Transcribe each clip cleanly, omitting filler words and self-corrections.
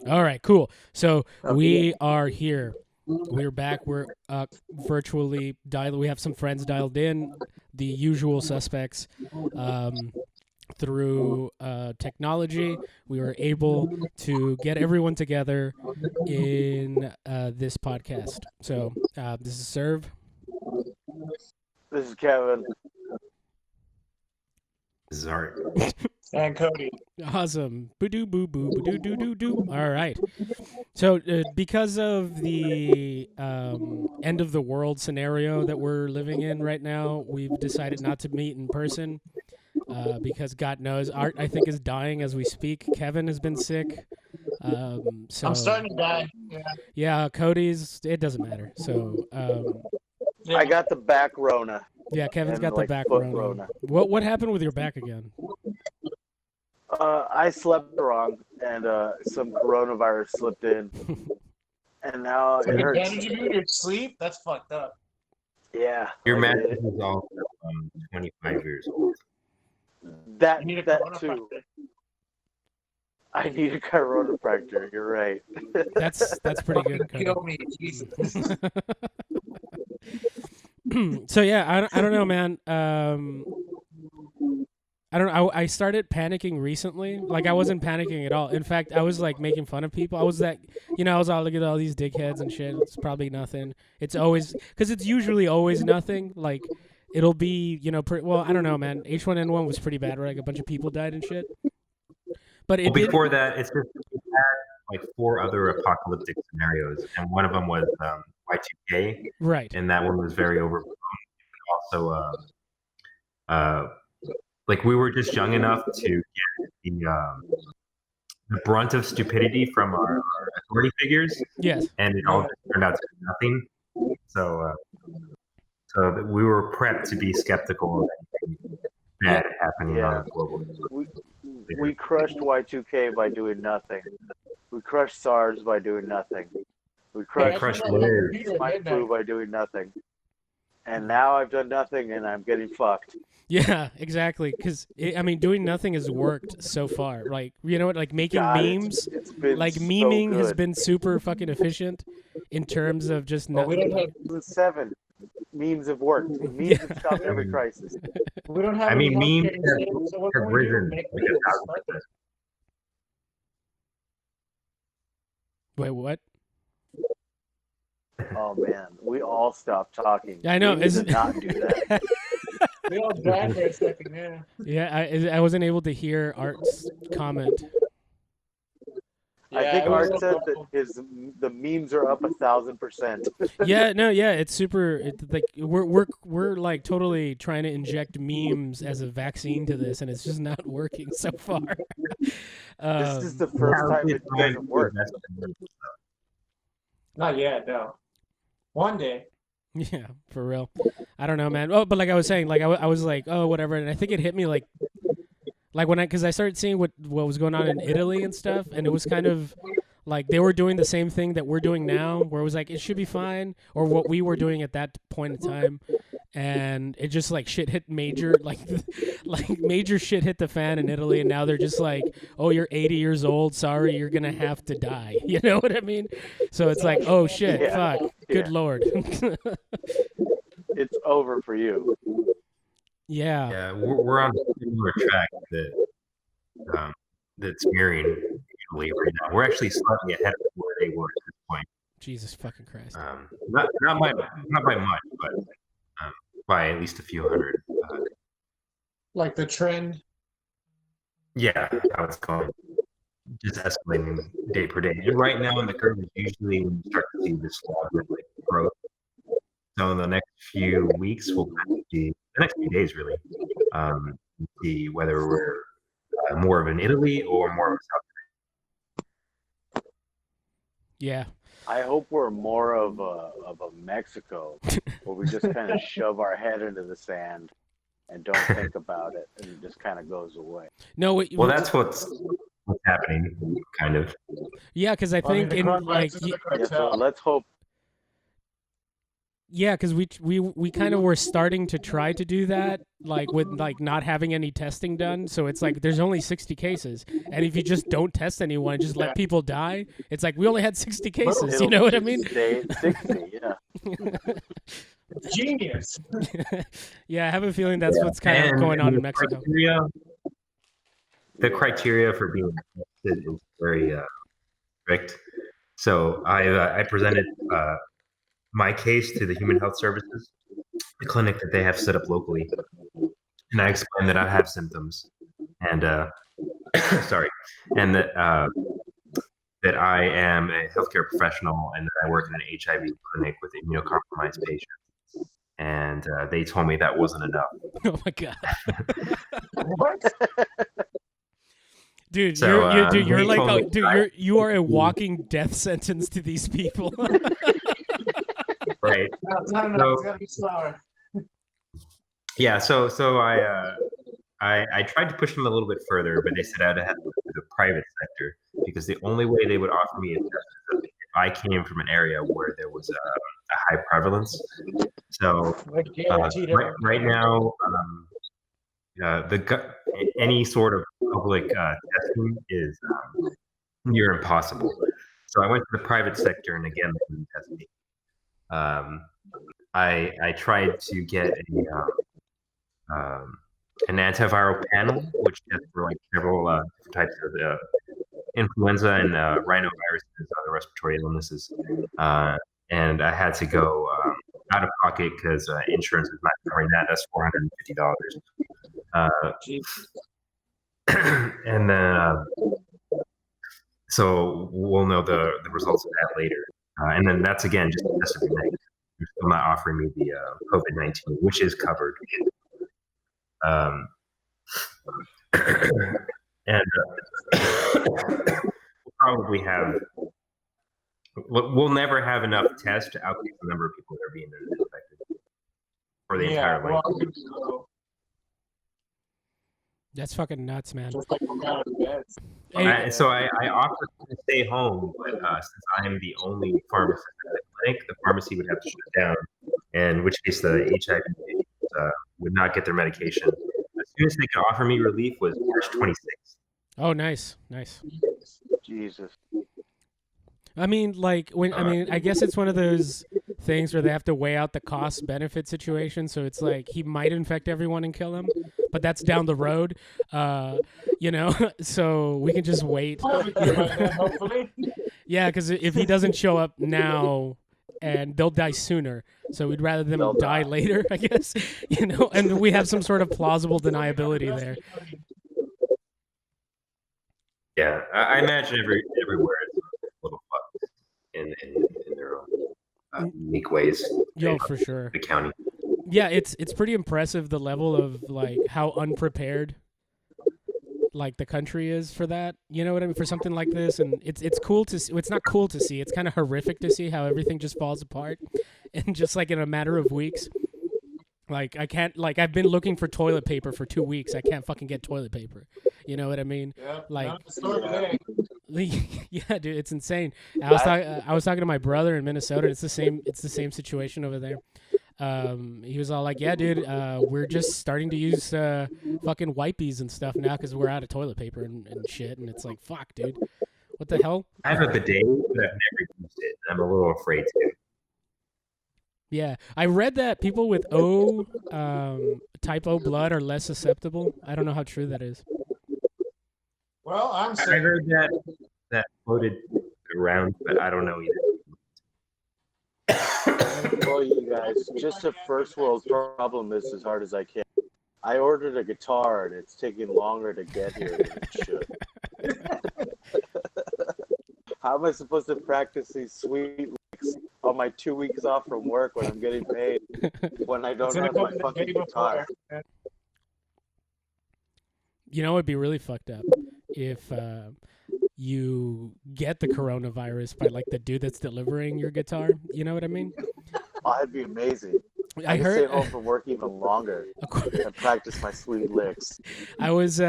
All right, cool. So Okay. we are here. We're back. We're virtually dialed. We have some friends dialed in, the usual suspects. Um, through technology, we were able to get everyone together in this podcast. So this is Serve. This is Kevin. This is Art. And Cody. Awesome. Boo-doo, boo-boo, boo-doo-doo-doo-doo. All right. So because of the end of the world scenario that we're living in right now, we've decided not to meet in person because God knows, Art, I think, is dying as we speak. Kevin has been sick. So I'm starting to die. Yeah, Cody's, it doesn't matter. So Yeah. I got the back Rona. yeah, Kevin's And, got the like, back foot Rona. Rona. What happened with your back again? I slept wrong, and some coronavirus slipped in, and now it Took hurts. advantage of you in your sleep? That's fucked up. Yeah. Your I mattress did. is also 25 years old. That You need a that corona too. fracture. I need a chiropractor. You're right. That's pretty good, Cody. Kill me, Jesus. So yeah, I don't know, man. I don't know. I started panicking recently. Like I wasn't panicking at all. In fact, I was like making fun of people. I was I was all, look at all these dickheads and shit. It's probably nothing. It's always, because it's usually always nothing. Like it'll be, well, I don't know, man. H1N1 was pretty bad, right? Like a bunch of people died and shit. But it did. Before that, it's just we had like 4 other apocalyptic scenarios, and one of them was Y2K, Right. and that one was very overblown. Also, like we were just young enough to get the brunt of stupidity from our authority figures, Yes. and it all just turned out to be nothing. So we were prepped to be skeptical of anything bad happening on a global. We crushed Y2K by doing nothing. We crushed SARS by doing nothing. We crushed swine flu by doing nothing. And now I've done nothing, and I'm getting fucked. Yeah, exactly. Because doing nothing has worked so far. Like, you know what? Like making God, memes, it's been like so memeing has good. been super fucking efficient in terms of just Well, we don't have. 7 memes have worked. Memes have stopped every crisis. We don't have. I mean, any memes healthcare, so what can have we do? risen Make like memes. 1,000%. Wait, what? Oh man, we all stopped talking. Yeah, I know. We need to not do that. We all died for a second, yeah. Yeah, I wasn't able to hear Art's comment. I Yeah, think it was Art so said cool. that the memes are up 1,000%. Yeah, no, yeah, it's super. Like we're like totally trying to inject memes as a vaccine to this, and it's just not working so far. This is the first time it doesn't work. Not yet, no. One day. Yeah, for real. I don't know, man. Oh, but like I was saying, like I was like, oh, whatever, and I think it hit me like when because I started seeing what was going on in Italy and stuff, and it was kind of like they were doing the same thing that we're doing now, where it was like it should be fine, or what we were doing at that point in time, and it just like shit hit major, like major shit hit the fan in Italy, and now they're just like, oh, you're 80 years old, sorry, you're gonna have to die. You know what I mean? So it's like, oh shit, Yeah. fuck, good lord. It's over for you. Yeah. Yeah, we're on a similar track that's mirroring Italy right now. We're actually slightly ahead of where they were at this point. Jesus fucking Christ. Not by much, but by at least a few hundred. Like the trend. Yeah, how it's going, just escalating day per day. And right now in the curve is usually when you start to see this logarithmic growth. So in the next few weeks, we'll kind of see the next few days really, see whether we're more of an Italy or more of a South. Yeah. I hope we're more of a Mexico, where we just kind of shove our head into the sand and don't think about it, and it just kind of goes away. No, Well, that's what's happening, kind of. yeah, because I think in like coronavirus is a Yeah, so cartel. let's hope. Yeah, because we kind of were starting to try to do that, like with like not having any testing done. So it's like there's only 60 cases, and if you just don't test anyone and just let people die, it's like we only had 60 cases. You know what I mean? Stay at 60, yeah. Genius. Yeah, I have a feeling that's what's kind of going on in Mexico. The criteria for being tested is very strict. So I presented my case to the Human Health Services, the clinic that they have set up locally, and I explained that I have symptoms, and sorry, and that that I am a healthcare professional and that I work in an HIV clinic with immunocompromised patients, and they told me that wasn't enough. Oh my god. What? Dude, So, you're like told me you are a walking death sentence to these people. Right. No, it's not enough. So- It's gotta be slower. Yeah, so I tried to push them a little bit further, but they said I'd have to go to the private sector because the only way they would offer me a test is if I came from an area where there was a high prevalence. So Like guaranteed. right now, any sort of public testing is near impossible. So I went to the private sector, and again, they didn't test me. I tried to get an antiviral panel, which tests for like several different types of influenza and rhinoviruses, other respiratory illnesses, and I had to go out of pocket because insurance is not covering that. That's $450. And then so we'll know the results of that later. And then that's again just a test of your negative. They're still not offering me the COVID-19, which is covered. And we'll never have enough tests to outweigh the number of people that are being infected for the entire life. Well, That's fucking nuts, man. just like we're out of bed. So I offered to stay home, but since I am the only pharmacist at the clinic, the pharmacy would have to shut down, in which case the HIV patients would not get their medication. As soon as they could offer me relief was March 26th. Oh, nice. Jesus. I mean, like I guess it's one of those things where they have to weigh out the cost benefit situation. So it's like he might infect everyone and kill him, but that's down the road, so we can just wait. Hopefully. Yeah, because if he doesn't show up now, and they'll die sooner, so we'd rather them die later, I guess. And we have some sort of plausible deniability there. Yeah, I imagine everywhere is a little fucked in their own unique ways. Yo, for sure. The county. Yeah, it's pretty impressive the level of like how unprepared like the country is for that. You know what I mean? For something like this, and it's cool to see. It's not cool to see. It's kind of horrific to see how everything just falls apart, and just like in a matter of weeks. Like I can't like I've been looking for toilet paper for 2 weeks. I can't fucking get toilet paper. You know what I mean? Yeah, Like, not the store today. yeah, dude, it's insane. I was talking to my brother in Minnesota. It's the same situation over there. He was all like, "Yeah, dude, we're just starting to use fucking wipies and stuff now because we're out of toilet paper and shit." And it's like, "Fuck, dude, what the hell?" I have a bidet, but I've never used it. I'm a little afraid to. Yeah, I read that people with O type O blood are less susceptible. I don't know how true that is. Well, I'm I saying heard that floated around, but I don't know either. Well, you guys, just a first world problem this as hard as I can. I ordered a guitar and it's taking longer to get here than it should. How am I supposed to practice these sweet licks on my 2 weeks off from work when I'm getting paid when I don't it's gonna have come my the fucking day guitar? before. You know, it'd be really fucked up if you get the coronavirus by like the dude that's delivering your guitar. You know what I mean? Oh, that'd be amazing. I I could heard. stay home from work even longer and practice my sweet licks. I was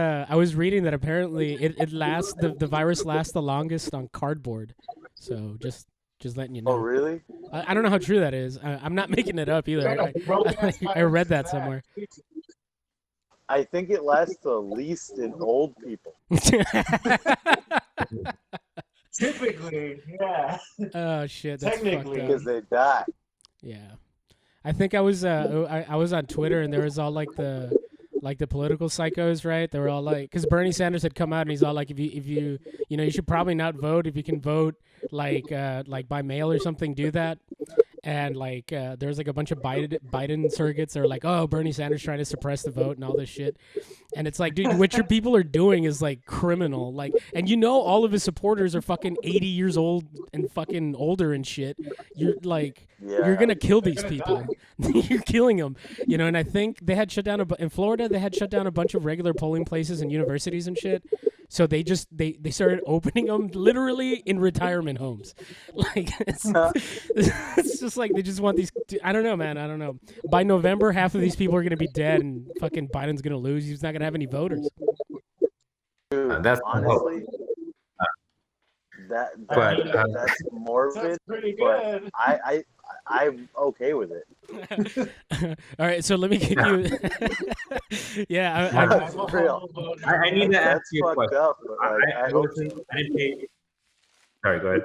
reading that apparently it lasts the virus lasts the longest on cardboard. So just Just letting you Oh, know. really? I don't know how true that is. I'm not making it up either. I read that somewhere. I think it lasts the least in old people. Typically, yeah. Oh shit, that's Technically. fucked Because up. they die. Yeah, I think I was I was on Twitter and there was all like the political psychos, right? They were all like, because Bernie Sanders had come out and he's all like, if you you should probably not vote. If you can vote like by mail or something, do that. And like there's like a bunch of Biden surrogates that are like, oh, Bernie Sanders trying to suppress the vote and all this shit. And it's like, dude, what your people are doing is like criminal. Like, and all of his supporters are fucking 80 years old and fucking older and shit. You're like, Yeah. you're gonna kill these people. You're killing them, And I think they had shut down in Florida. They had shut down a bunch of regular polling places and universities and shit. So they just they started opening them literally in retirement homes. Like it's just like they just want these. I don't know, man. I don't know. By November, half of these people are gonna be dead, and fucking Biden's gonna lose. He's not gonna have any voters. Dude, That's honestly, that's morbid. That's pretty But good. I'm okay with it. All right, so let me give you. Yeah, That's real. I need to ask That's you a fucked question. up. But like, I hope. I didn't pay. Sorry, go ahead.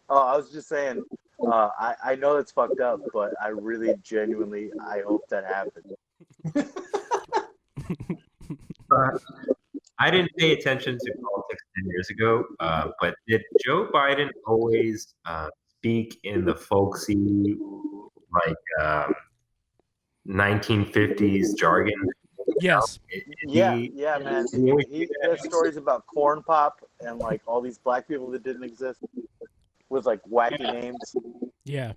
Oh, I was just saying. I know that's fucked up, but I really genuinely I hope that happens. I didn't pay attention to politics 10 years ago, but did Joe Biden always speak in the folksy, like 1950s jargon? yes. Yeah, man. He has stories about corn pop and like all these black people that didn't exist with like wacky names. Yeah.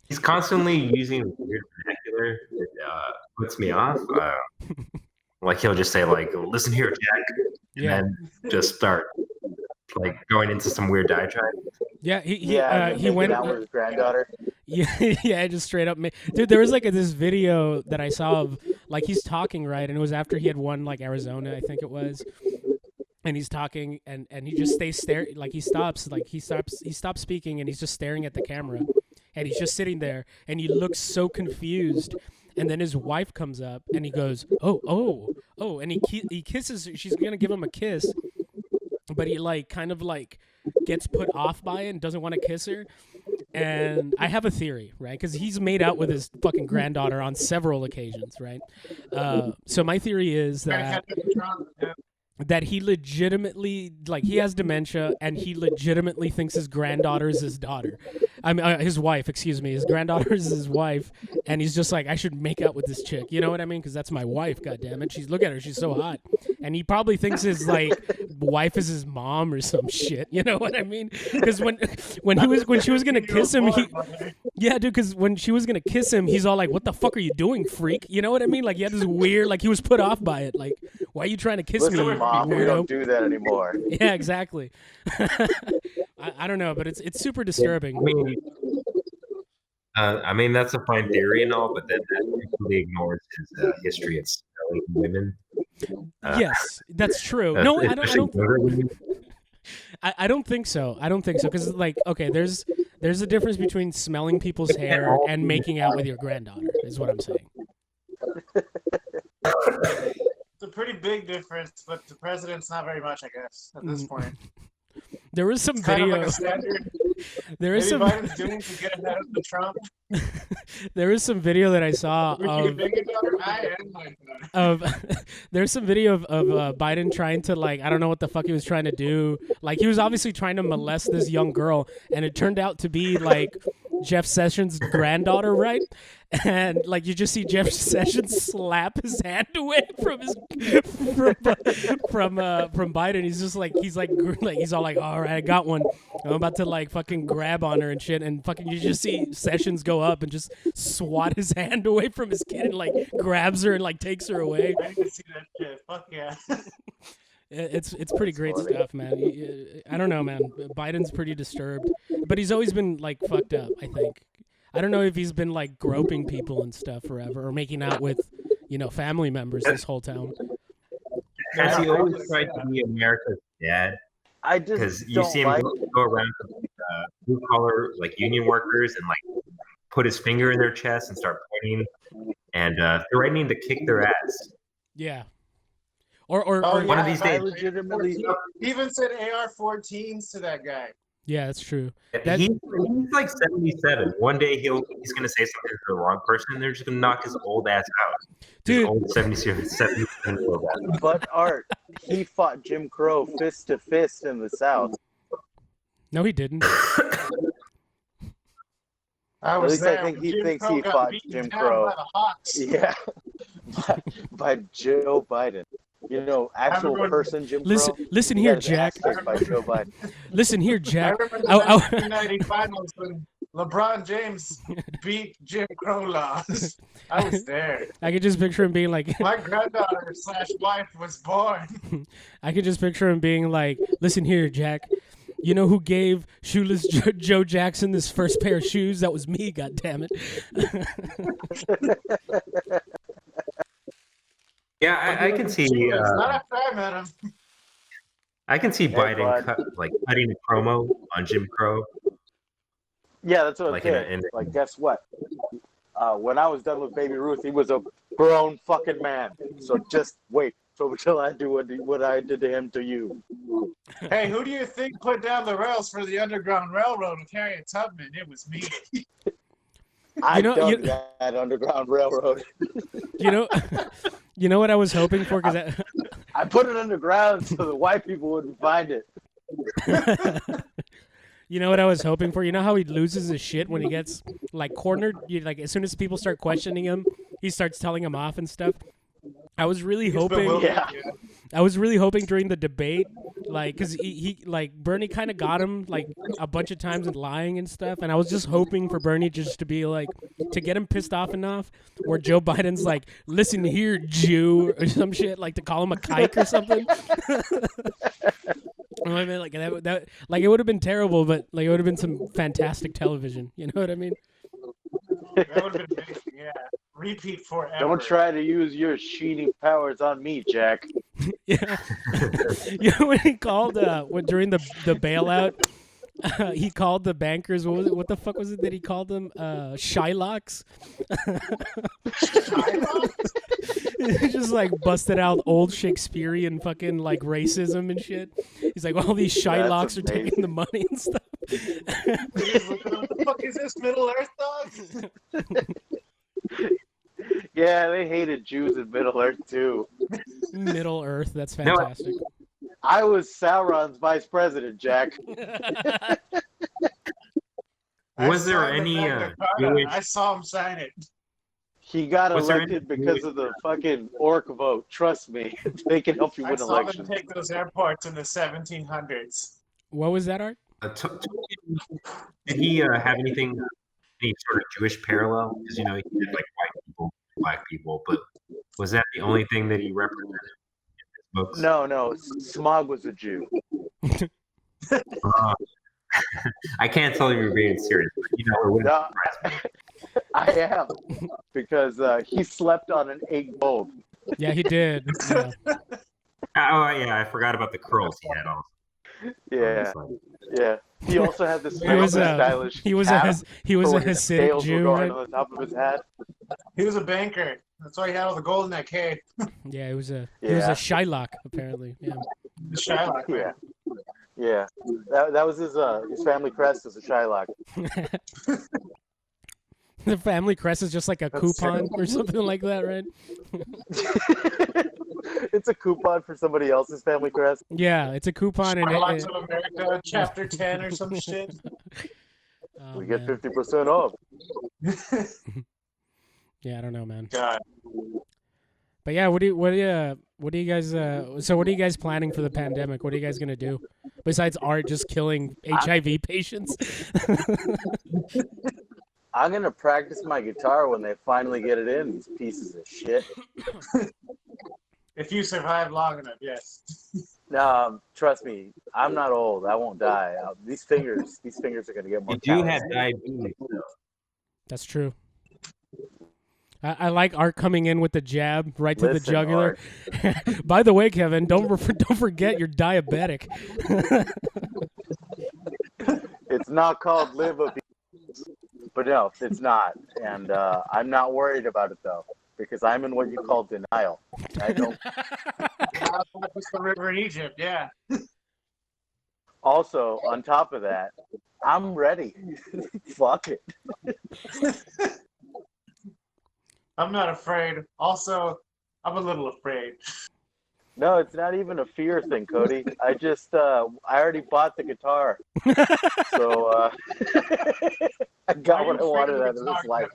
He's constantly using weird vernacular that puts me off. Like he'll just say like, "Listen here, Jack," and Yeah. then just start like going into some weird diatribe. Yeah. He Making went out with his granddaughter. Yeah, yeah, just straight up. Dude, there was like this video that I saw of like he's talking, right, and it was after he had won like Arizona, I think it was, and he's talking and he just stays staring, like he stops speaking and he's just staring at the camera, and he's just sitting there and he looks so confused, and then his wife comes up and he goes, oh, and he kisses her. She's gonna give him a kiss, but he like kind of like gets put off by it and doesn't want to kiss her. And I have a theory, right? Because he's made out with his fucking granddaughter on several occasions, right? So my theory is that he legitimately, like, he has dementia and he legitimately thinks his granddaughter is his daughter. I mean, his wife, excuse me. His granddaughter is his wife, and he's just like, I should make out with this chick. You know what I mean? Because that's my wife, goddammit. Look at her. She's so hot. And he probably thinks his, like, wife is his mom or some shit. You know what I mean? Because when she was going to kiss him, yeah, dude, because when she was going to kiss him, he's all like, what the fuck are you doing, freak? You know what I mean? Like, he had this weird, like, he was put off by it. Like, why are you trying to kiss me? Mom, we don't do that anymore. Yeah, exactly. I don't know, but it's super disturbing. I mean, that's a fine theory and all, but then that completely ignores his history of selling women. Yes, that's true. No, I don't think so. I don't think so because, like, okay, there's a difference between smelling people's hair and making out with your granddaughter. Is what I'm saying. It's a pretty big difference, but the president's not very much, I guess, at this point. There was some It's kind video. of like a standard. There is some. Biden's doing to get ahead of the Trump. There is some video that I saw there's some video of Biden trying to, like, I don't know what the fuck he was trying to do. Like, he was obviously trying to molest this young girl, and it turned out to be like Jeff Sessions' granddaughter, right? And like you just see Jeff Sessions slap his hand away from Biden. He's just like he's all like, all right, I got one. I'm about to like fucking grab on her and shit, and fucking you just see Sessions go up and just swat his hand away from his kid and like grabs her and like takes her away. I need to see that shit. Fuck yeah. It's pretty great stuff, man. I don't know, man. Biden's pretty disturbed, but he's always been like fucked up, I think. I don't know if he's been like groping people and stuff forever or making out with, family members this whole time. Has he always tried to be America's dad? I just because you don't see him like go around blue collar like union workers and like put his finger in their chest and start pointing and threatening to kick their ass. Yeah. Or one of these I days. legitimately. He even said AR-14s to that guy. yeah, that's true. He's like 77. One day he's gonna say something to the wrong person, and they're just gonna knock his old ass out. Dude. His old 77-year-old ass. But Art, he fought Jim Crow fist to fist in the South. No, he didn't. I At was least there I think when he Jim thinks Crow he got fought beaten Jim down Crow. by the Hawks. Yeah, by Joe Biden. Actual Everyone- person Jim Listen, Crow. listen He here, got his Jack. ass kicked by Joe Biden. Listen here, I Jack. remember the I- 1990 finals when LeBron James beat Jim Crow laws. I was there. I could just picture him being like, My granddaughter/wife was born. I could just picture him being like, listen here, Jack. You know who gave shoeless Joe Jackson this first pair of shoes? That was me, goddammit. Yeah, I can see. Not after I met him. I can see Hey, Biden bud. cutting a promo on Jim Crow. Yeah, that's what Like I'm saying. in a- Like, guess what? When I was done with Baby Ruth, he was a grown fucking man. So just wait until I do what I did to him to you. Hey, who do you think put down the rails for the Underground Railroad with Harriet Tubman? It was me. I know- dug you- that Underground Railroad. You know, you know what I was hoping for? Because I put it underground so the white people wouldn't find it. you know what I was hoping for? You know how he loses his shit when he gets like cornered? Like as soon as people start questioning him, he starts telling them off and stuff. I was really hoping. Yeah. I was really hoping during the debate, like, cause he like Bernie kind of got him like a bunch of times in lying and stuff, and I was just hoping for Bernie just to be like to get him pissed off enough, where Joe Biden's like, "Listen here, Jew," or some shit, like to call him a kike or something. I mean, like that, like it would have been terrible, but like it would have been some fantastic television. You know what I mean? That would have been amazing, yeah. Repeat forever. Don't try to use your sheeny powers on me, Jack. Yeah. You know when he called during the bailout, he called the bankers. What was it? What the fuck was it that he called them? Shylocks. He just like busted out old Shakespearean fucking like racism and shit. He's like, all these Shylocks are amazing. taking the money and stuff. What the fuck is this, Middle Earth dogs? Yeah, they hated Jews in Middle Earth too. Middle Earth. That's No, fantastic. I was Sauron's vice president, Jack. Was I there signed any the Magna Carta. Jewish- I saw him sign it. He got Was there elected any- because of the fucking orc vote. Trust me, they can help you I win saw elections. them take those airports in the 1700s. What was that, Art? Did he have any sort of Jewish parallel? Because he did like white people, black people, but was that the only thing that he represented in his books? No, Smog was a Jew. I can't tell if you're being serious, but it wouldn't No, surprise me. I am because he slept on an egg bulb. Yeah, he did. Yeah. Oh yeah, I forgot about the curls he had on. Yeah, yeah. He also had this He was stylish. he was cap a for when his Hasidic scales were Jew, going right? on the top of his hat. He was a banker. That's why he had all the gold in that cave. Yeah, he was a Yeah. Shylock apparently. Yeah. The Shylock. Yeah, yeah. That was his family crest as a Shylock. The family crest is just like a That's coupon terrible. or something like that, right? It's a coupon for somebody else's family crest. Yeah, it's a coupon and Shylock's of America, Chapter 10 or some shit. oh, We get man. 50% off. Yeah, I don't know, man. God. But yeah, what do you guys so what are you guys planning for the pandemic? What are you guys gonna do besides Art just killing HIV patients? I'm gonna practice my guitar when they finally get it in. These pieces of shit. If you survive long enough, yes. Trust me, I'm not old. I won't die. These fingers are gonna get more. You do calloused. have diabetes, though. That's true. I like Art coming in with the jab right to the Listen, jugular. By the way, Kevin, don't forget you're diabetic. It's not called live a piece. But no, it's not. And I'm not worried about it, though, because I'm in what you call denial. I don't. It's the river in Egypt, yeah. Also, on top of that, I'm ready. Fuck it. I'm not afraid. Also, I'm a little afraid. No, it's not even a fear thing, Cody. I already bought the guitar. So I got what I wanted out of this life.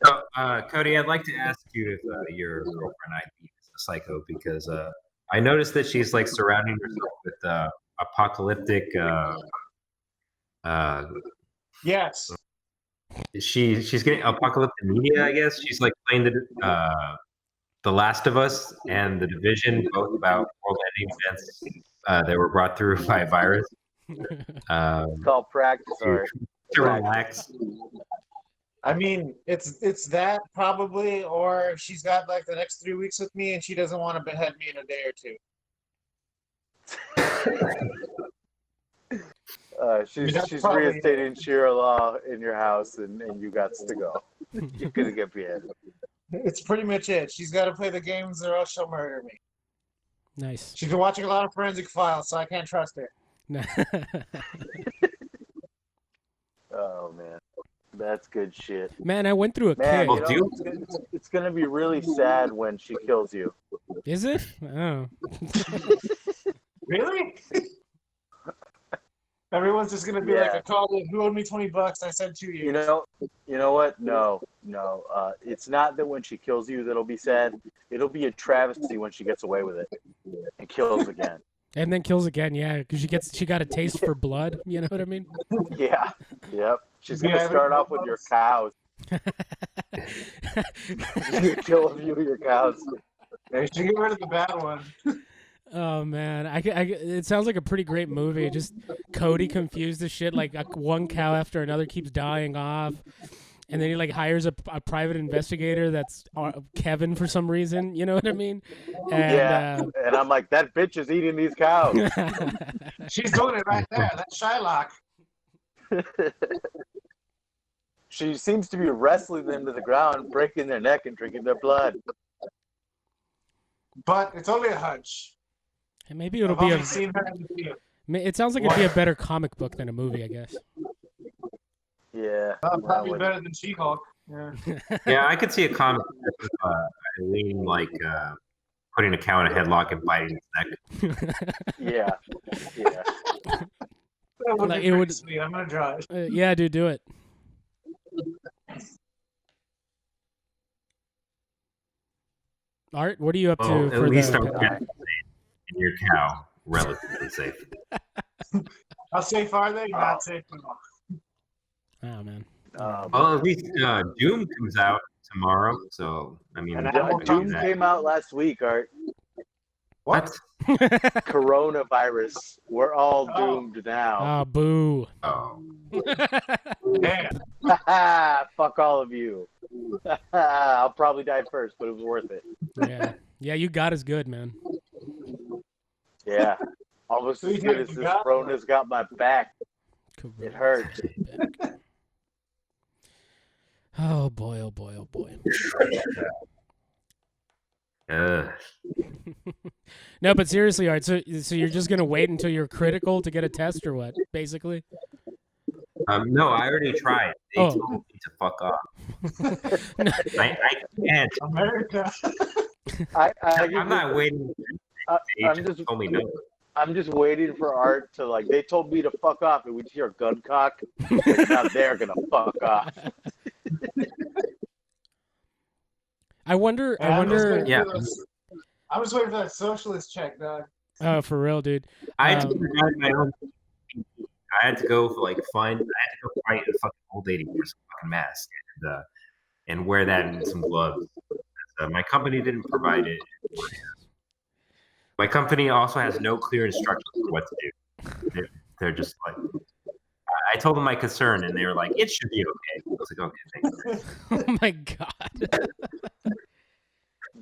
So, Cody, I'd like to ask you if your girlfriend ID is a psycho, because I noticed that she's like surrounding herself with apocalyptic. Yes. She's getting apocalyptic media, I guess. She's like playing the Last of Us and The Division, both about world-ending events that were brought through by a virus. It's called practice art. To relax. I mean, it's that probably, or she's got like the next 3 weeks with me and she doesn't want to behead me in a day or two. She's reinstating Shira law in your house, and you got to go. You're gonna get beheaded. It's pretty much it. She's got to play the games or else she'll murder me. Nice. She's been watching a lot of Forensic Files, so I can't trust her. Oh man, that's good shit. Man, I went through a Man, kick. you know, it's gonna be really sad when she kills you. Is it? Oh. Really? Everyone's just gonna be like, I called it. Who owed me $20? I said 2 years. You know what? No. It's not that when she kills you that'll be sad. It'll be a travesty when she gets away with it and kills again. And then kills again, yeah, because she got a taste for blood. You know what I mean? Yeah. Yep. She's gonna start off with your cows. She's gonna kill a few of your cows. They should get rid of the bad one. Oh man, it sounds like a pretty great movie. Just Cody confused as shit. Like one cow after another keeps dying off, and then he like hires a private investigator that's Kevin for some reason. You know what I mean? And, and I'm like, that bitch is eating these cows. She's doing it right there. That's Shylock. She seems to be wrestling them to the ground, breaking their neck and drinking their blood. But it's only a hunch. And maybe it'll be seen her in the field. It sounds like it'd be a better comic book than a movie, I guess. Yeah. Probably better than She-Hulk. Yeah. Yeah, I could see a comic with Eileen like putting a cow in a headlock and biting its neck. Yeah. That would Like, be pretty sweet. I'm gonna draw it. Yeah, dude, do it. Art, what are you up to? Well, for at least the I'm safe, and your cow relatively safe. How safe are they? Not safe at all. Oh man. Well, at least Doom comes out tomorrow, so I mean, Doom came out last week, Art. What? Coronavirus. We're all doomed now. Oh, boo. Oh. Damn. Fuck all of you. I'll probably die first, but it was worth it. Yeah, you got us good, man. Yeah. Almost as good as this Rona's got my back. It hurts. Oh boy, oh boy, oh boy. No, but seriously, Art, so you're just gonna wait until you're critical to get a test or what, basically? No, I already tried. They told me to fuck off. I can't. America. I'm not waiting. I'm just waiting for Art to like. They told me to fuck off, and we hear a gun cock. Now they're gonna fuck off. I wonder. Yeah. I was waiting for that socialist check, dog. Oh, for real, dude. I had to provide my own. I had to go fight a fucking old lady with a fucking mask and wear that and some gloves. My company didn't provide it. My company also has no clear instructions for what to do. They're just like, I told them my concern, and they were like, "It should be okay." I was like, "Okay, thank you." Oh my god.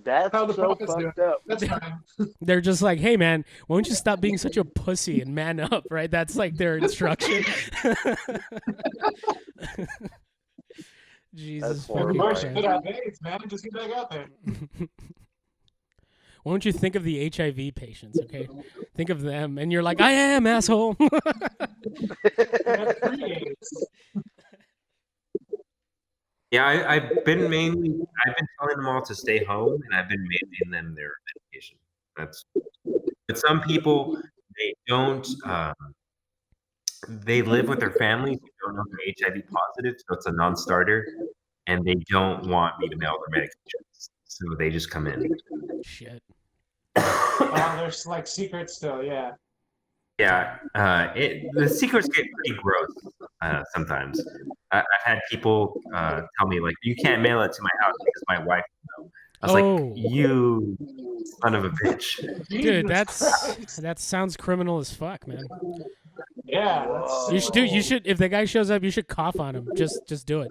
That's How the so prophets do fucked it. up. That's fine. They're just like, hey man, why don't you stop being such a pussy and man up, right? That's like their instruction. Jesus That's fucking horrifying. March Christ. put out AIDS, man. Just get back out there. Why don't you think of the HIV patients, okay? Think of them, and you're like, I am, asshole. That's pre-AIDS. Yeah, I've been telling them all to stay home, and I've been mandating them their medication. But some people, they don't. They live with their families who don't know they're HIV positive, so it's a non-starter, and they don't want me to mail their medications, so they just come in. Shit. Oh, there's like secrets still, yeah. Yeah, the secrets get pretty gross sometimes. I've had people tell me, like, you can't mail it to my house because my wife will know. I was Oh. like, you son of a bitch. Dude, Jesus that sounds criminal as fuck, man. Yeah. Whoa. You should if the guy shows up, you should cough on him. Just do it.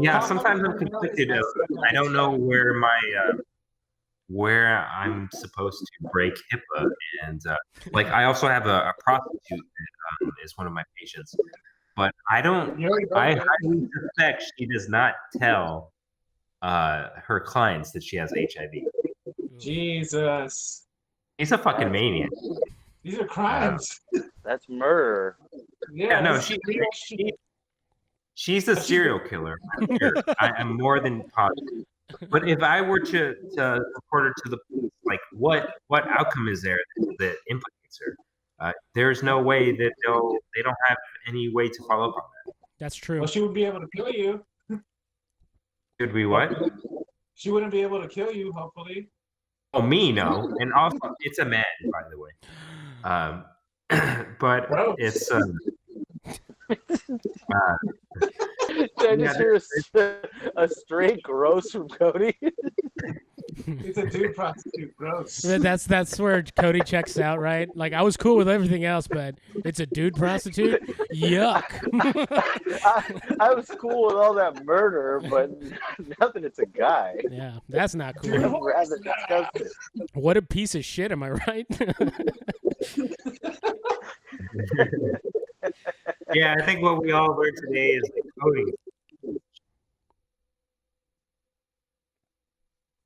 Yeah, sometimes I'm conflicted. I don't know where I'm supposed to break HIPAA, and like I also have a prostitute that is one of my patients, but I highly suspect she does not tell her clients that she has HIV. Jesus. He's a fucking maniac. These are crimes. That's murder. Yeah, no, this is real shit. she's a serial killer. I'm sure. I'm more than positive. But if I were to report her to the police, like what outcome is there that implicates her? There's no way that they don't have any way to follow up on that. That's true. Well, she would be able to kill you. Should we what? She wouldn't be able to kill you, hopefully. Oh, me, no. And also, it's a man, by the way. But Gross. it's Did I just hear a straight gross from Cody? It's a dude prostitute. Gross. That's where Cody checks out, right? Like I was cool with everything else, but it's a dude prostitute. Yuck. I was cool with all that murder, but nothing. It's a guy. Yeah, that's not I'm cool. rather disgusted. What a piece of shit, am I right? yeah. I think what we all learned today is like Cody.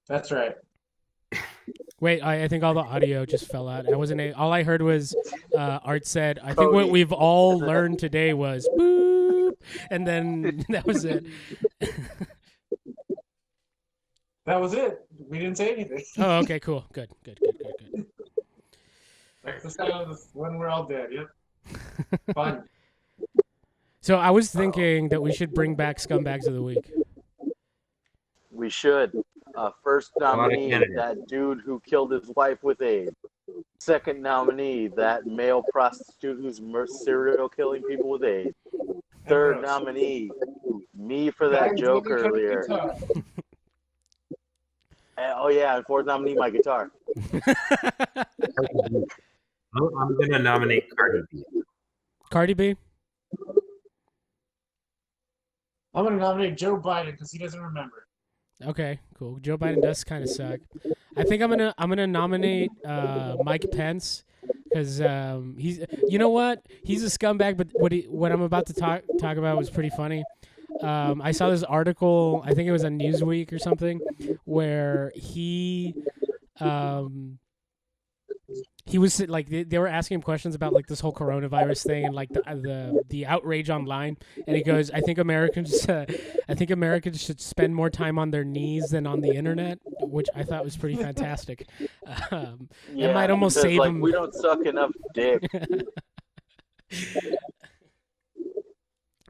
That's right. Wait, I think all the audio just fell out. All I heard was Art said, I think what Cody. we've all learned today was boop, and then that was it. That was it. We didn't say anything. Oh, okay, cool. Good. Like the sound of when we're all dead. Yep. Fun. So I was thinking that we should bring back Scumbags of the Week. We should. First nominee, candidates. that dude who killed his wife with AIDS. Second nominee, that male prostitute who's serial killing people with AIDS. Third nominee, me for that joke earlier. Oh yeah, and fourth nominee, my guitar. I'm gonna nominate Cardi B. Cardi B? I'm gonna nominate Joe Biden because he doesn't remember. Okay, cool. Joe Biden does kind of suck. I think I'm gonna nominate Mike Pence because he's, you know what, he's a scumbag. But what I'm about to talk about was pretty funny. I saw this article, I think it was on Newsweek or something, where he was like they were asking him questions about like this whole coronavirus thing and like the outrage online, and he goes, I think Americans should spend more time on their knees than on the internet, which I thought was pretty fantastic. It might almost because, save like, him. we don't suck enough dick.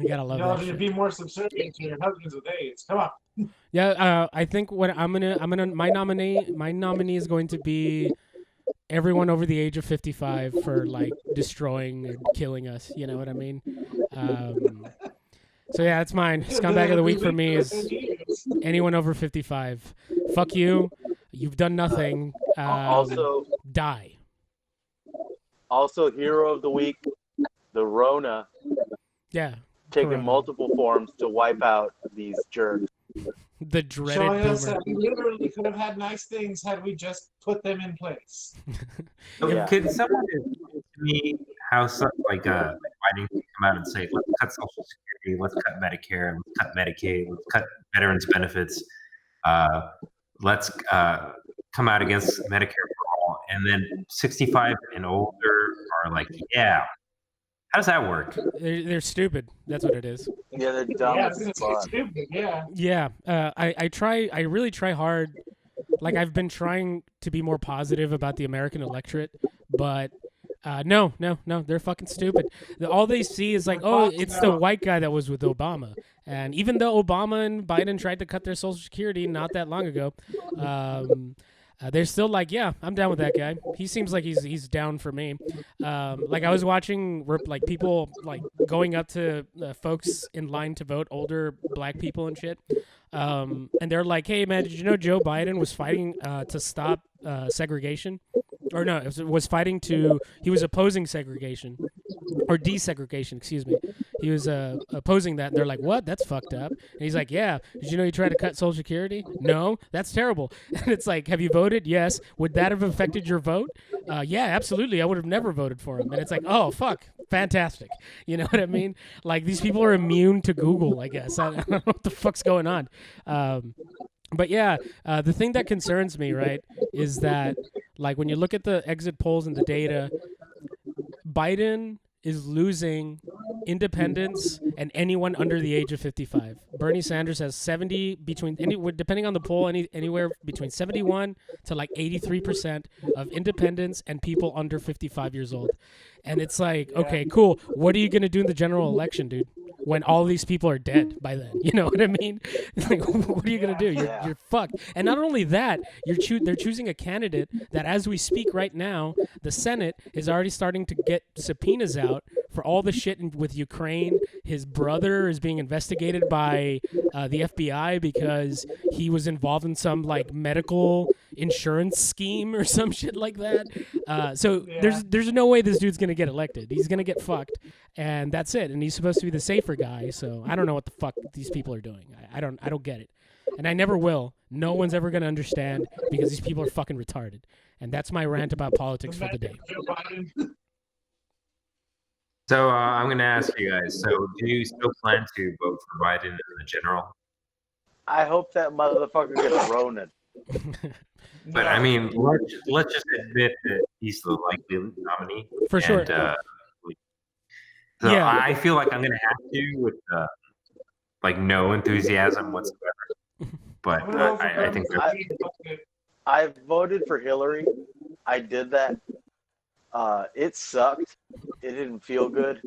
You gotta love that to shit. be more subservient to your husbands with AIDS. Come on. Yeah, I think what my nominee is going to be everyone over the age of 55 for like destroying and killing us. You know what I mean? So yeah, that's mine. Scumbag of the week for me is anyone over 55. Fuck you. You've done nothing. Also, die. Also, hero of the week, the Rona, Yeah. taking Corona. multiple forms to wipe out these jerks. The dreaded showing us boomer. that we literally could have had nice things had we just put them in place. Yeah. Could someone explain to me how like Biden can come out and say, let's cut Social Security, let's cut Medicare, let's cut Medicaid, let's cut veterans benefits, let's come out against Medicare for all, and then 65 and older are like, yeah. How does that work? They're stupid. That's what it is. Yeah, they're dumb Yeah, as it's fuck. stupid. Yeah. Yeah. I really try hard. Like, I've been trying to be more positive about the American electorate, but no, they're fucking stupid. All they see is like, oh, it's the white guy that was with Obama. And even though Obama and Biden tried to cut their Social Security not that long ago, they're still like, yeah, I'm down with that guy. He seems like he's down for me. Like, I was watching like people like going up to folks in line to vote, older black people and shit. And they're like, hey man, did you know Joe Biden was fighting to stop segregation? Or no, he was opposing segregation or desegregation, excuse me. He was opposing that, and they're like, what? That's fucked up. And he's like, yeah, did you know he tried to cut Social Security? No, that's terrible. And it's like, have you voted? Yes. Would that have affected your vote? Yeah, absolutely. I would have never voted for him. And it's like, oh, fuck, fantastic. You know what I mean? Like, these people are immune to Google, I guess. I don't know what the fuck's going on. But yeah, the thing that concerns me, right, is that, like, when you look at the exit polls and the data, Biden is losing independents and anyone under the age of 55. Bernie Sanders has 70 depending on the poll, anywhere between 71 to like 83% of independents and people under 55 years old. And it's like, okay, cool. What are you going to do in the general election, dude? When all these people are dead by then, you know what I mean? Like, what are you gonna do? You're fucked. And not only that, they're choosing a candidate that, as we speak right now, the Senate is already starting to get subpoenas out for all the shit with Ukraine. His brother is being investigated by the FBI because he was involved in some like medical insurance scheme or some shit like that. So there's no way this dude's gonna get elected. He's gonna get fucked, and that's it. And he's supposed to be the safer guy. So I don't know what the fuck these people are doing. I don't get it, and I never will. No one's ever gonna understand because these people are fucking retarded. And that's my rant about politics for the day. So I'm going to ask you guys. So do you still plan to vote for Biden in the general? I hope that motherfucker gets Ronan. But I mean, let's just admit that he's the likely nominee. For sure. So yeah. I feel like I'm going to have to with like no enthusiasm whatsoever. But I think I voted for Hillary. I did that. It sucked. It didn't feel good.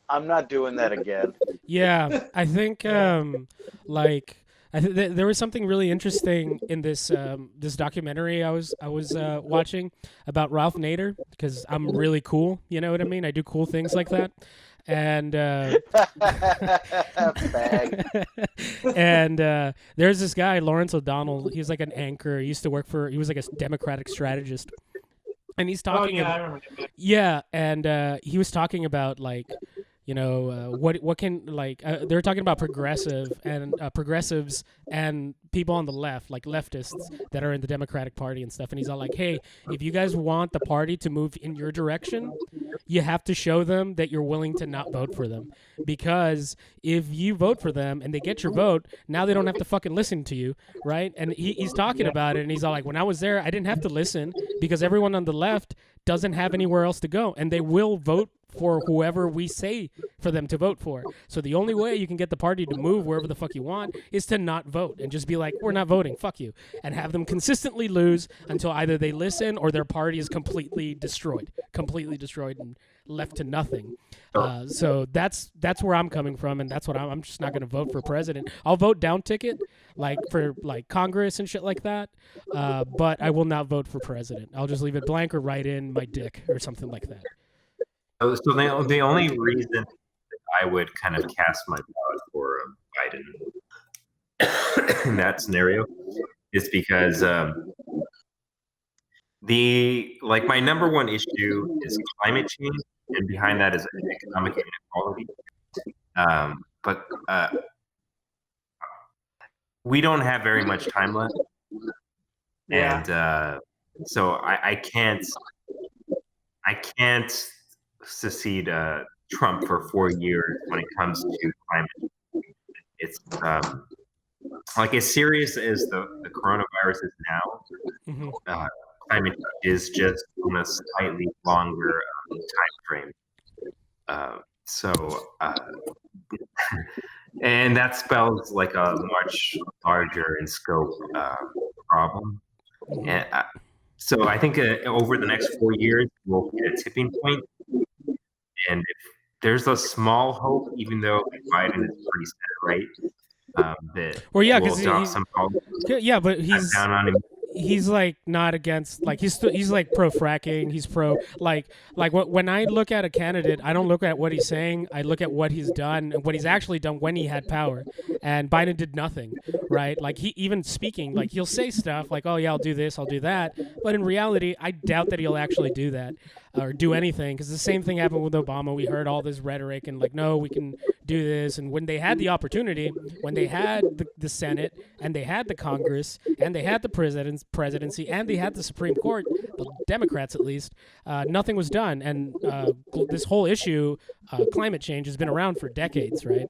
I'm not doing that again. Yeah, I think there was something really interesting in this this documentary I was watching about Ralph Nader, because I'm really cool. You know what I mean? I do cool things like that. And and there's this guy, Lawrence O'Donnell. He's like an anchor. He was like a Democratic strategist. And he's talking about, and he was talking about, like, you know, what can, like, they were talking about progressives and people on the left, like leftists that are in the Democratic Party and stuff. And he's all like, hey, if you guys want the party to move in your direction, you have to show them that you're willing to not vote for them. Because if you vote for them and they get your vote, now they don't have to fucking listen to you, right? And he's talking about it, and he's all like, when I was there, I didn't have to listen because everyone on the left doesn't have anywhere else to go, and they will vote for whoever we say for them to vote for. So the only way you can get the party to move wherever the fuck you want is to not vote and just be like, we're not voting, fuck you, and have them consistently lose until either they listen or their party is completely destroyed and left to nothing. So that's where I'm coming from, and that's what I'm just not going to vote for president. I'll vote down ticket, like for like Congress and shit like that, but I will not vote for president. I'll just leave it blank or write in my dick or something like that. So the only reason that I would kind of cast my ballot for Biden in that scenario is because my number one issue is climate change, and behind that is economic inequality. But we don't have very much time left, Yeah. and so I can't succeed Trump for 4 years when it comes to climate. It's like as serious as the coronavirus is now. Mhm. Climate change is just on a slightly longer time frame. So, and that spells like a much larger in scope problem. Mhm. And so I think over the next 4 years, we'll hit a tipping point. And if there's a small hope, even though Biden is pretty set right, that Well, yeah, we'll because adopt some policies yeah, but cut down on him. he's like not against, like he's like pro fracking, he's pro like when I look at a candidate, I don't look at what he's saying, I look at what he's done and what he's actually done when he had power. And Biden did nothing, right? Like he even speaking, like he'll say stuff like, oh yeah, I'll do this, I'll do that, but in reality I doubt that he'll actually do that or do anything, because the same thing happened with Obama. We heard all this rhetoric and like, no, we can do this. And when they had the opportunity, when they had the Senate and they had the Congress and they had the presidency and they had the Supreme Court, the Democrats at least, nothing was done. And this whole issue, climate change, has been around for decades, right?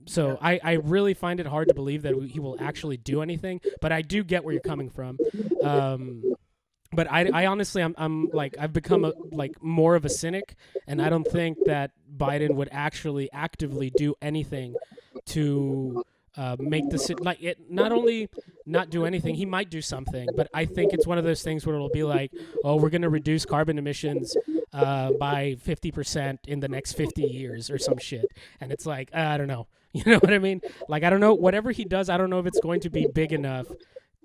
So I really find it hard to believe that he will actually do anything, but I do get where you're coming from. But I honestly, I'm like, I've become like more of a cynic, and I don't think that Biden would actually actively do anything to make the like it. Not only not do anything, he might do something, but I think it's one of those things where it'll be like, oh, we're going to reduce carbon emissions by 50% in the next 50 years or some shit, and it's like, I don't know, you know what I mean? Like, I don't know, whatever he does, I don't know if it's going to be big enough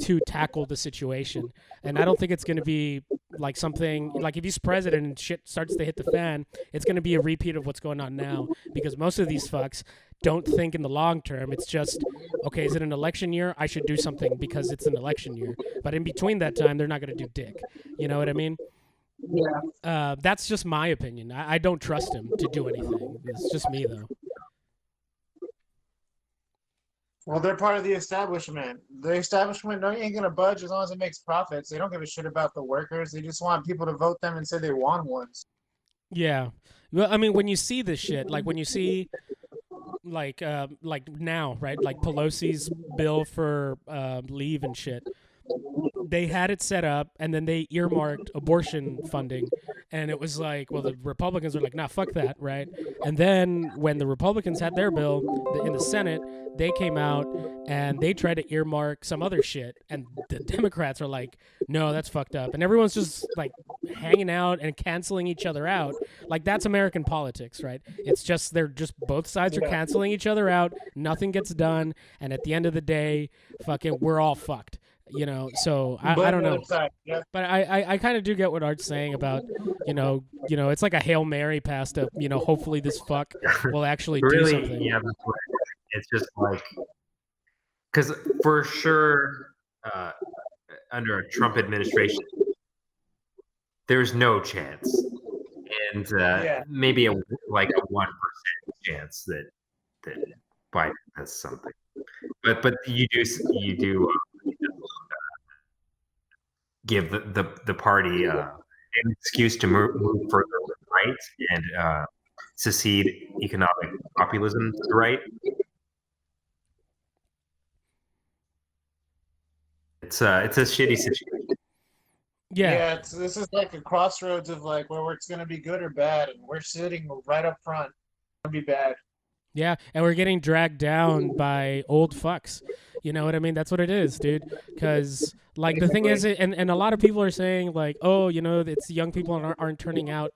to tackle the situation. And I don't think it's going to be like something like, if he's president and shit starts to hit the fan, it's going to be a repeat of what's going on now, because most of these fucks don't think in the long term. It's just, okay, is it an election year? I should do something because it's an election year. But in between that time, they're not going to do dick. You know what I mean? Yeah. That's just my opinion. I don't trust him to do anything. It's just me, though. Well, they're part of the establishment. The establishment ain't gonna budge as long as it makes profits. They don't give a shit about the workers. They just want people to vote them and say they want ones. Yeah. Well, I mean, when you see this shit, like when you see like now, right? Like Pelosi's bill for leave and shit. They had it set up, and then they earmarked abortion funding, and it was like, well, the Republicans were like, nah, fuck that, right? And then when the Republicans had their bill in the Senate, they came out and they tried to earmark some other shit, and the Democrats are like, no, that's fucked up, and everyone's just like hanging out and canceling each other out. Like, that's American politics, right? It's just, they're just, both sides are canceling each other out, nothing gets done, and at the end of the day, fucking, we're all fucked. You know, so I don't know, but I kind of do get what Art's saying about, you know, it's like a Hail Mary pass to, you know, hopefully this fuck will actually do something. Yeah, that's what it's just like, because for sure, under a Trump administration, there's no chance, and maybe a 1% chance that Biden does something, but you do. Give the party an excuse to move further right and secede economic populism to the right. It's a shitty situation. Yeah, this is like a crossroads of like where it's going to be good or bad, and we're sitting right up front. It's going to be bad. Yeah, and we're getting dragged down by old fucks. You know what I mean? That's what it is, dude. Because, like, the thing is, and a lot of people are saying, like, oh, you know, it's young people aren't turning out.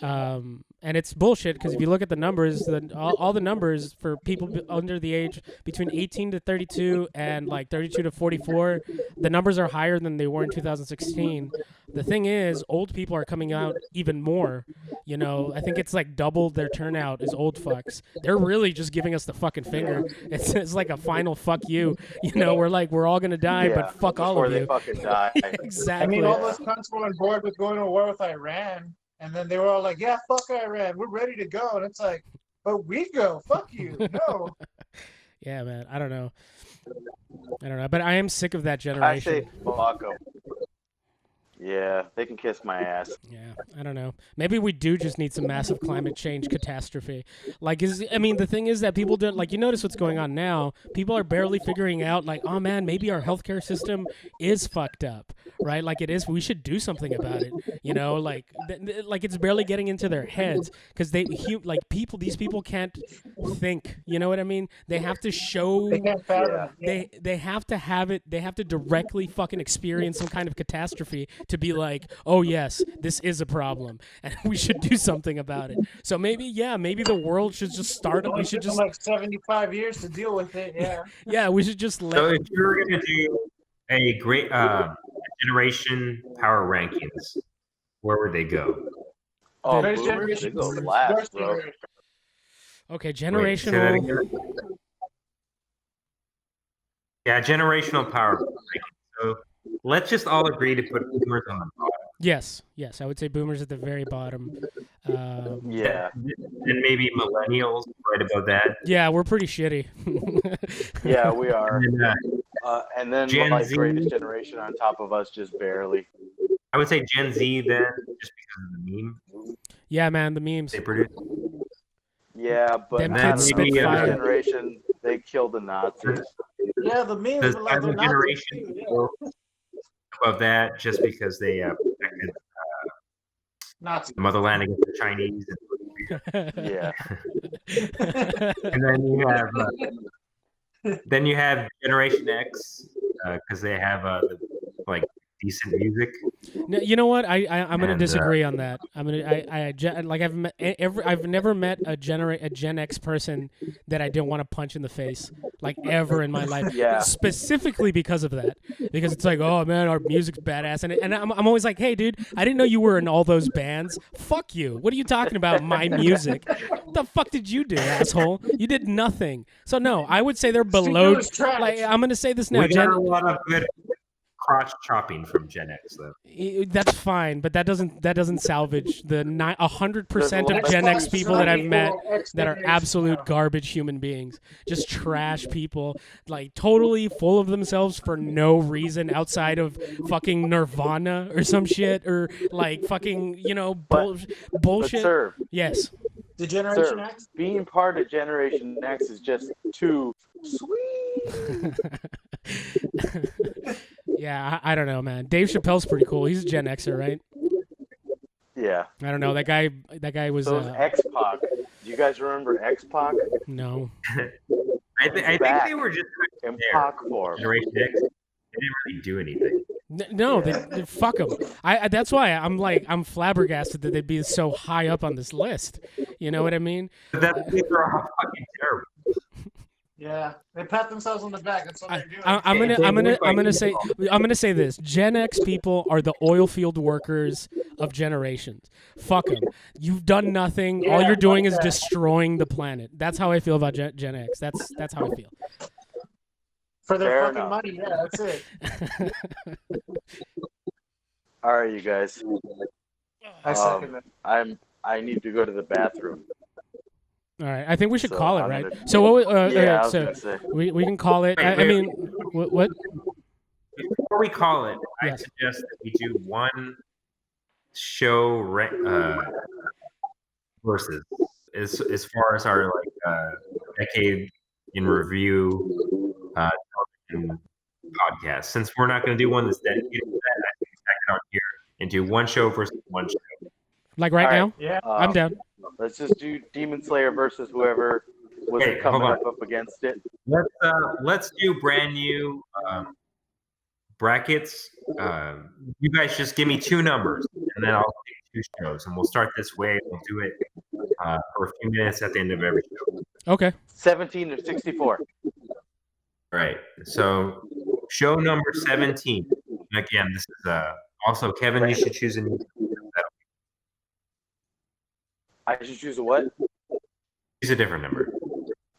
And it's bullshit, because if you look at the numbers, all the numbers for people under the age between 18 to 32 and like 32 to 44, the numbers are higher than they were in 2016. The thing is, old people are coming out even more. You know, I think it's like double their turnout is old fucks. They're really just giving us the fucking finger. It's like a final fuck you. You know, we're all gonna die, but fuck all of you. Before they fucking die. Exactly. I mean, all those cunts were on board with going to war with Iran. And then they were all like, yeah, fuck Iran. We're ready to go. And it's like, but we go. Fuck you. No. Yeah, man. I don't know, but I am sick of that I generation. say fuck 'em. Yeah, they can kiss my ass. Yeah, I don't know. Maybe we do just need some massive climate change catastrophe. The thing is that people don't you notice what's going on now. People are barely figuring out oh man, maybe our healthcare system is fucked up, right? Like it is. We should do something about it. It's barely getting into their heads because these people can't think. You know what I mean? They have to show. They can't fathom it. They have to have it. They have to directly fucking experience some kind of catastrophe to be like, oh yes, this is a problem, and we should do something about it. So maybe the world should just start. We should just 75 years to deal with it. Yeah. Yeah, we should just let. So if you were going to do a great generation power rankings, where would they go? Oh, First boomers, generation they go boomers. last, First bro. generation. Okay, Wait, say that generational. again? Yeah, generational power rankings. So let's just all agree to put boomers on the bottom. Yes, I would say boomers at the very bottom. Yeah. And maybe millennials right above that. Yeah, we're pretty shitty. Yeah, we are. And then, And then Gen Z. greatest generation on top of us, just barely. I would say Gen Z then, just because of the meme Yeah, man, the memes. they produce. Yeah, but Them not kids the spit younger fire. generation. They killed the Nazis. Yeah, the memes The are like silent they're not generation yeah. above that, just because they protected Nazi. the motherland against the Chinese. Yeah. And then you have Generation X because they have decent music. No, you know what? I'm gonna And, disagree on that. I've never met a Gen X person that I didn't want to punch in the face ever in my life. Yeah. Specifically because of that. Because it's oh man, our music's badass, and I'm always like, hey dude, I didn't know you were in all those bands. Fuck you. What are you talking about? My music? What the fuck did you do, asshole? You did nothing. So no, I would say they're below. was trash. I'm gonna say this now. We got a lot of good crotch chopping from Gen X, though. That's fine, but that doesn't salvage the 100% of There's Gen a lot X of people that I've people met X that are generation absolute now. garbage human beings, just trash people, totally full of themselves for no reason outside of fucking Nirvana or some shit or fucking But bullshit. sir, Yes. The Generation sir, X? being part of Generation X is just too sweet. Yeah, I don't know, man. Dave Chappelle's pretty cool. He's a Gen Xer, right? Yeah. I don't know. That guy was So is X-Pac. Do you guys remember X-Pac? no. I think back they were just in there. Pac form. Generation X. They didn't really do anything. No, they fuck them. That's why I'm flabbergasted that they'd be so high up on this list. You know what I mean? But these are all fucking terrible. Yeah. They pat themselves on the back. That's what they're doing. I'm gonna say this: Gen X people are the oil field workers of generations. Fuck them. You've done nothing. All Yeah, you're doing fuck is that. destroying the planet. That's how I feel about Gen X. That's how I feel. For their Fair fucking enough. money. Yeah, that's it. All right, you guys. I second that. I need to go to the bathroom. All right, I think we should So call it, I'm right? gonna- So what? Yeah, I was so gonna say. we can call it. I Wait, mean, what? Before we call it, I Yes. suggest that we do one show versus as far as our decade in review television podcast. Since we're not going to do one that's dedicated to that, I think we tack it on here and do one show versus one show. Like right All now? Yeah. I'm down. Let's just do Demon Slayer versus whoever was Okay, coming hold up against it. Let's do brand new brackets. You guys just give me two numbers, and then I'll take two shows, and we'll start this way. We'll do it for a few minutes at the end of every show. Okay. 17 to 64. All right. So show number 17. And again, this is also Kevin. You should choose a new. I should choose a what? Choose a different number.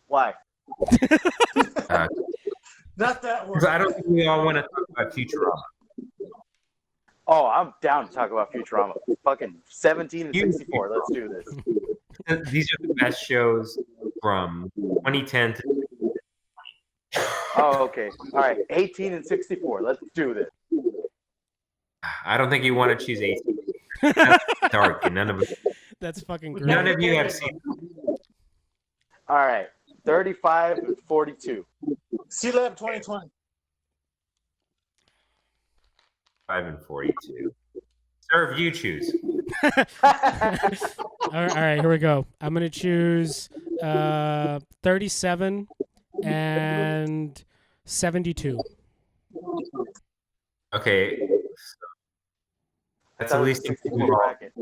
Why? Not that one. Because I don't think we all want to talk about Futurama. Oh, I'm down to talk about Futurama. Fucking 17 and 64. Let's do this. These are the best shows from 2010 to Oh, okay. All right. 18 and 64. Let's do this. I don't think you want to choose 18. Dark, and none of That's fucking great. none of you have seen All right. 35 and 42. C-Lab 2020. 5 and 42. Sir, if you choose. All right, here we go. I'm gonna choose 37 and 72. Okay. So that's at least 64 bracket.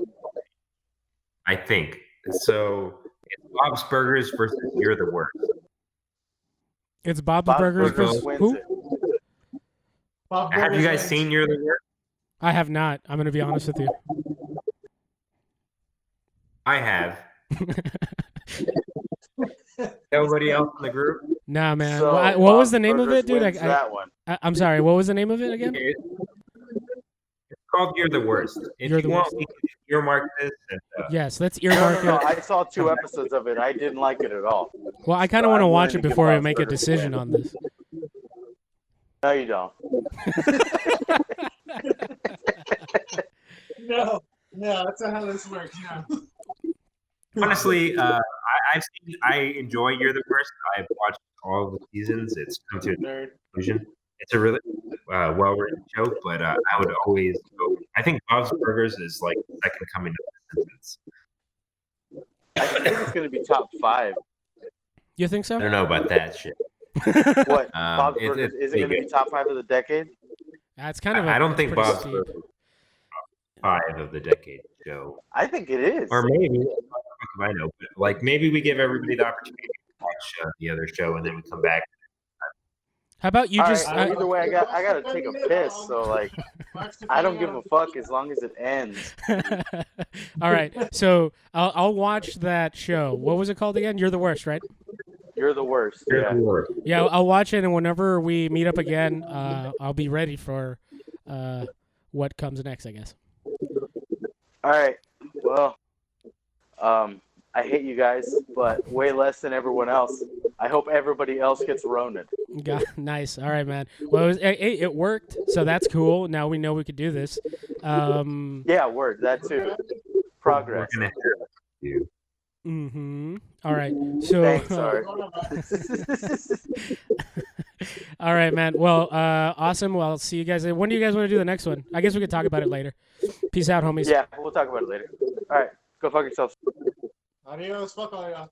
I think. So it's Bob's Burgers versus You're the Worst. It's Bob's Bob's Burgers Burgers versus wins who? it. Bob Have you Burgers guys wins. seen You're the Worst? I have not. I'm gonna be honest with you. I have. Nobody else in the group? Nah, man. So, What was Bob's the name of Burgers it, dude? wins that one. I'm sorry. What was the name of it again? It's called You're the Worst. If You're you the want, Worst. we can earmark this. And, Yes, let's No, earmark no, it. I saw 2 episodes of it. I didn't like it at all. Well, I kind So of want to I'm watch willing it to give before we Bob's make a Burgers decision win. on this. No, you don't. No, that's not how this works. No. honestly, I enjoy You're the Worst. I've watched all the seasons. It's come to a Nerd. conclusion. It's a really well-written show, but I would always go. I think Bob's Burgers is like the second coming of The Simpsons. I think it's going to be top 5. You think so? I don't know about that shit. What? Bob's Burgers, is it going to be top 5 of the decade? That's kind of. I don't think pretty Bob's steep. Burgers is top 5 of the decade show, I think it is. or maybe I know, but like maybe we give everybody the opportunity to watch the other show, and then we come back. How about you All just? right, either way, I got to take a piss, so like I don't give a fuck as long as it ends. All right, so I'll watch that show. What was it called again? You're the Worst, right? You're the worst. You're Yeah. the worst. Yeah, I'll watch it, and whenever we meet up again, I'll be ready for what comes next, I guess. All right. Well, I hate you guys, but way less than everyone else. I hope everybody else gets Ronin. Nice. All right, man. Well, it worked, so that's cool. Now we know we could do this. Yeah, word. That too. Progress. We're gonna hear you. Mm-hmm. All right. So. Thanks, sorry. All right, man. Well, awesome. Well, I'll see you guys. When do you guys want to do the next one? I guess we could talk about it later. Peace out, homies. Yeah, we'll talk about it later. All right. Go fuck yourself. Adios. Fuck all y'all.